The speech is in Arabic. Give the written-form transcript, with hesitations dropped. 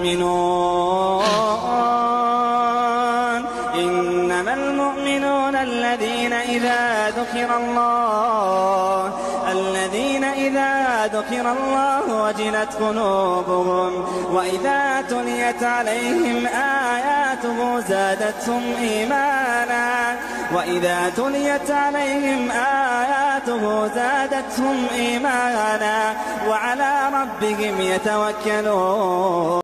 المؤمنون الذين إذا ذكر الله وجلت قلوبهم وإذا تليت عليهم آياته زادتهم إيمانا وعلى ربهم يتوكلون.